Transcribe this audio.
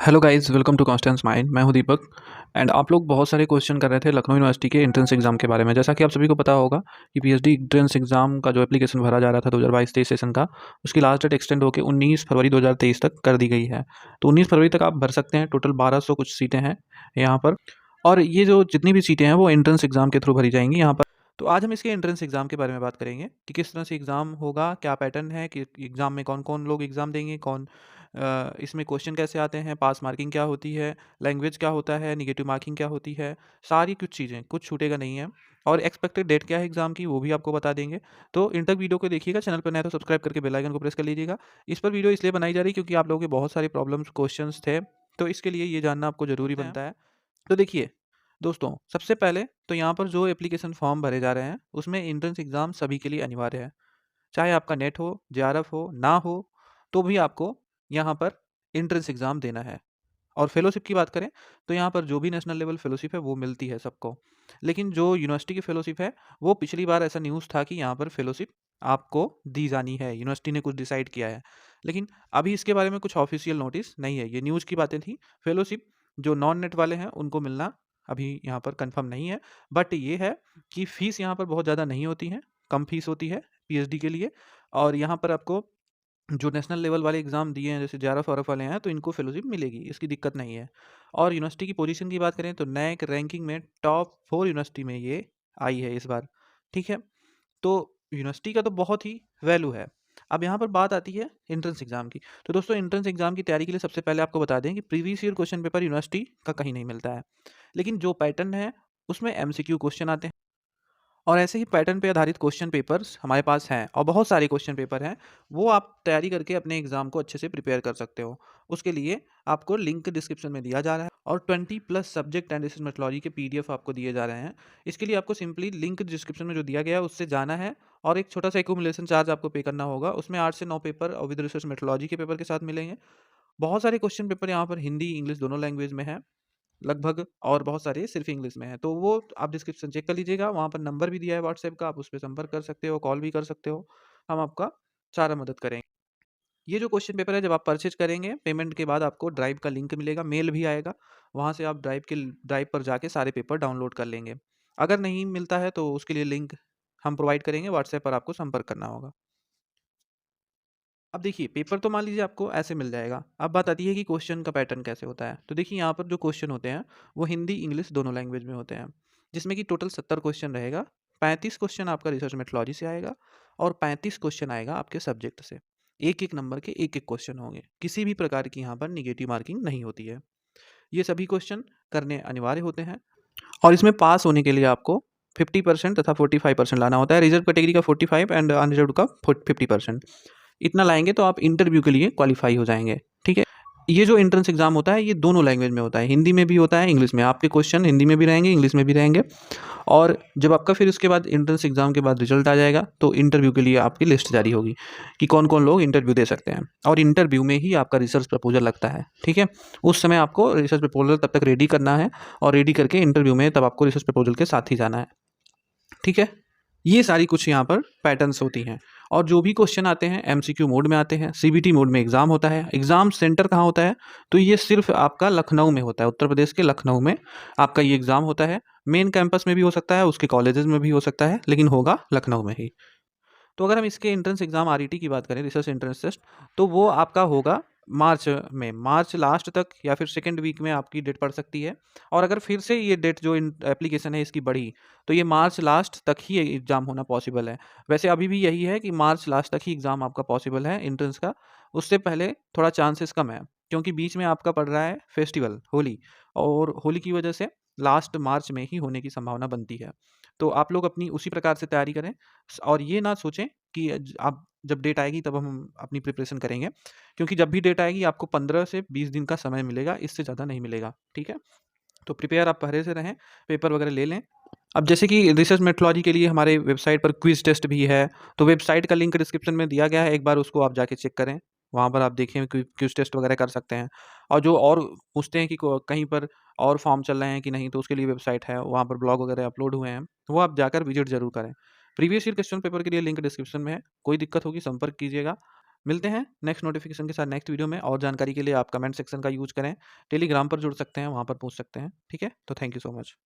Hello guys, welcome to constance mind. मैं हूं दीपक। And आप लोग बहुत सारे क्वेश्चन कर रहे थे लखनऊ यूनिवर्सिटी के एंट्रेंस एग्जाम के बारे में। जैसा कि आप सभी को पता होगा कि पीएचडी एंट्रेंस एग्जाम का जो एप्लीकेशन भरा जा रहा था 2022-23 सेशन का, उसकी लास्ट डेट एक्सटेंड होकर 19 फरवरी 2023 तक कर दी गई है। तो 19 फरवरी तक आप भर सकते हैं। टोटल 1200 कुछ सीटें हैं यहाँ पर। और ये जो जितनी भी सीटें हैं वो एंट्रेंस एग्जाम के थ्रू भरी जाएंगी यहाँ पर। तो आज हम इसके एंट्रेंस एग्जाम के बारे में बात करेंगे कि किस तरह से एग्जाम होगा, क्या पैटर्न है, कि एग्जाम में कौन कौन लोग एग्जाम देंगे, कौन इसमें क्वेश्चन कैसे आते हैं, पास मार्किंग क्या होती है, लैंग्वेज क्या होता है, निगेटिव मार्किंग क्या होती है, सारी कुछ चीज़ें, कुछ छूटेगा नहीं है। और एक्सपेक्टेड डेट क्या है एग्जाम की वो भी आपको बता देंगे। तो इन तक वीडियो को देखिएगा। चैनल पर नया तो सब्सक्राइब करके बेल आइकन को प्रेस कर लीजिएगा। इस पर वीडियो इसलिए बनाई जा रही है क्योंकि आप लोगों के बहुत सारे प्रॉब्लम्स क्वेश्चंस थे, तो इसके लिए ये जानना आपको ज़रूरी बनता है। तो देखिए दोस्तों, सबसे पहले तो यहाँ पर जो एप्लीकेशन फॉर्म भरे जा रहे हैं उसमें एंट्रेंस एग्ज़ाम सभी के लिए अनिवार्य है। चाहे आपका नेट हो, जेआरएफ हो, ना हो, तो भी आपको यहाँ पर एंट्रेंस एग्ज़ाम देना है। और फेलोशिप की बात करें तो यहाँ पर जो भी नेशनल लेवल फेलोशिप है वो मिलती है सबको। लेकिन जो यूनिवर्सिटी की फेलोशिप है, वो पिछली बार ऐसा न्यूज़ था कि यहाँ पर फेलोशिप आपको दी जानी है, यूनिवर्सिटी ने कुछ डिसाइड किया है। लेकिन अभी इसके बारे में कुछ ऑफिशियल नोटिस नहीं है, ये न्यूज़ की बातें थी। फेलोशिप जो नॉन नेट वाले हैं उनको मिलना अभी यहाँ पर कंफर्म नहीं है। बट ये है कि फ़ीस यहाँ पर बहुत ज़्यादा नहीं होती है, कम फीस होती है पीएचडी के लिए। और यहाँ पर आपको जो नेशनल लेवल वाले एग्ज़ाम दिए हैं जैसे जेआरएफ वारएफ वाले हैं तो इनको फेलोशिप मिलेगी, इसकी दिक्कत नहीं है। और यूनिवर्सिटी की पोजीशन की बात करें तो नैक रैंकिंग में टॉप 4 यूनिवर्सिटी में ये आई है इस बार। ठीक है, तो यूनिवर्सिटी का तो बहुत ही वैल्यू है। अब यहाँ पर बात आती है एंट्रेंस एग्ज़ाम की। तो दोस्तों, एंट्रेंस एग्ज़ाम की तैयारी के लिए सबसे पहले आपको बता दें कि previous year question paper university का कहीं नहीं मिलता है। लेकिन जो पैटर्न है उसमें एमसीक्यू क्वेश्चन आते हैं। और ऐसे ही पैटर्न पे आधारित क्वेश्चन पेपर्स हमारे पास हैं और बहुत सारे क्वेश्चन पेपर हैं। वो आप तैयारी करके अपने एग्ज़ाम को अच्छे से प्रिपेयर कर सकते हो। उसके लिए आपको लिंक डिस्क्रिप्शन में दिया जा रहा है और 20 plus subject and research methodology के पीडीएफ आपको दिए जा रहे हैं। इसके लिए आपको सिंपली लिंक डिस्क्रिप्शन में जो दिया गया है उससे जाना है और एक छोटा सा एक्यूमुलेशन चार्ज आपको पे करना होगा। उसमें 8 से 9 पेपर और विद रिसर्च मेथोडोलॉजी के पेपर के साथ मिलेंगे। बहुत सारे क्वेश्चन पेपर यहाँ पर हिंदी इंग्लिश दोनों लैंग्वेज में है लगभग, और बहुत सारे सिर्फ इंग्लिश में है। तो वो आप डिस्क्रिप्शन चेक कर लीजिएगा, वहाँ पर नंबर भी दिया है व्हाट्सएप का, आप उस पे संपर्क कर सकते हो, कॉल भी कर सकते हो। हम आपका सारा मदद करेंगे। ये जो क्वेश्चन पेपर है जब आप परचेज करेंगे, पेमेंट के बाद आपको ड्राइव का लिंक मिलेगा, मेल भी आएगा। वहाँ से आप ड्राइव पर जाके सारे पेपर डाउनलोड कर लेंगे। अगर नहीं मिलता है तो उसके लिए लिंक हम प्रोवाइड करेंगे, व्हाट्सएप पर आपको संपर्क करना होगा। अब देखिए, पेपर तो मान लीजिए आपको ऐसे मिल जाएगा। अब बात आती है कि क्वेश्चन का पैटर्न कैसे होता है। तो देखिए, यहाँ पर जो क्वेश्चन होते हैं वो हिंदी इंग्लिश दोनों लैंग्वेज में होते हैं, जिसमें कि टोटल 70 क्वेश्चन रहेगा। 35 क्वेश्चन आपका रिसर्च मेथोडोलॉजी से आएगा और 35 क्वेश्चन आएगा आपके सब्जेक्ट से। एक एक नंबर के एक एक क्वेश्चन होंगे। किसी भी प्रकार की यहाँ पर निगेटिव मार्किंग नहीं होती है। ये सभी क्वेश्चन करने अनिवार्य होते हैं और इसमें पास होने के लिए आपको 50% तथा 45% लाना होता है। रिजर्व कैटेगरी का 45 एंड अनरिजर्व का 50%। इतना लाएंगे तो आप इंटरव्यू के लिए क्वालिफाई हो जाएंगे। ठीक है, ये जो एंट्रेंस एग्जाम होता है ये दोनों लैंग्वेज में होता है, हिंदी में भी होता है, इंग्लिश में। आपके क्वेश्चन हिंदी में भी रहेंगे, इंग्लिश में भी रहेंगे। और जब आपका फिर उसके बाद एंट्रेंस एग्जाम के बाद रिजल्ट आ जाएगा तो इंटरव्यू के लिए आपकी लिस्ट जारी होगी कि कौन कौन लोग इंटरव्यू दे सकते हैं। और इंटरव्यू में ही आपका रिसर्च प्रपोजल लगता है। ठीक है, उस समय आपको रिसर्च प्रपोजल तब तक रेडी करना है और रेडी करके इंटरव्यू में तब आपको रिसर्च प्रपोजल के साथ ही जाना है। ठीक है, ये सारी कुछ यहाँ पर पैटर्न्स होती हैं। और जो भी क्वेश्चन आते हैं एमसीक्यू मोड में आते हैं, सीबीटी मोड में एग्जाम होता है। एग्जाम सेंटर कहाँ होता है? तो ये सिर्फ आपका लखनऊ में होता है, उत्तर प्रदेश के लखनऊ में आपका ये एग्जाम होता है। मेन कैंपस में भी हो सकता है, उसके कॉलेजेस में भी हो सकता है, लेकिन होगा लखनऊ में ही। तो अगर हम इसके एंट्रेंस एग्जाम आरईटी की बात करें, रिसर्च एंट्रेंस टेस्ट, तो वो आपका होगा मार्च में, मार्च लास्ट तक या फिर सेकेंड वीक में आपकी डेट पड़ सकती है। और अगर फिर से ये डेट जो एप्लीकेशन है इसकी बढ़ी तो ये मार्च लास्ट तक ही एग्ज़ाम होना पॉसिबल है। वैसे अभी भी यही है कि मार्च लास्ट तक ही एग्ज़ाम आपका पॉसिबल है एंट्रेंस का। उससे पहले थोड़ा चांसेस कम है क्योंकि बीच में आपका पड़ रहा है फेस्टिवल होली, और होली की वजह से लास्ट मार्च में ही होने की संभावना बनती है। तो आप लोग अपनी उसी प्रकार से तैयारी करें और ये ना सोचें कि आप जब डेट आएगी तब हम अपनी प्रिपरेशन करेंगे, क्योंकि जब भी डेट आएगी आपको 15 से 20 दिन का समय मिलेगा, इससे ज़्यादा नहीं मिलेगा। ठीक है, तो प्रिपेयर आप पहले से रहें, पेपर वगैरह ले लें। अब जैसे कि रिसर्च मेथोडोलॉजी के लिए हमारे वेबसाइट पर क्विज टेस्ट भी है, तो वेबसाइट का लिंक डिस्क्रिप्शन में दिया गया है, एक बार उसको आप जाके चेक करें। वहाँ पर आप देखें क्विज टेस्ट वगैरह कर सकते हैं। और जो और पूछते हैं कि कहीं पर और फॉर्म चल रहे हैं कि नहीं, तो उसके लिए वेबसाइट है, वहाँ पर ब्लॉग वगैरह अपलोड हुए हैं, वो आप जाकर विजिट जरूर करें। प्रीवियस ईयर क्वेश्चन पेपर के लिए लिंक डिस्क्रिप्शन में है। कोई दिक्कत होगी संपर्क कीजिएगा। मिलते हैं नेक्स्ट नोटिफिकेशन के साथ नेक्स्ट वीडियो में। और जानकारी के लिए आप कमेंट सेक्शन का यूज करें, टेलीग्राम पर जुड़ सकते हैं, वहाँ पर पूछ सकते हैं। ठीक है, तो थैंक यू सो मच।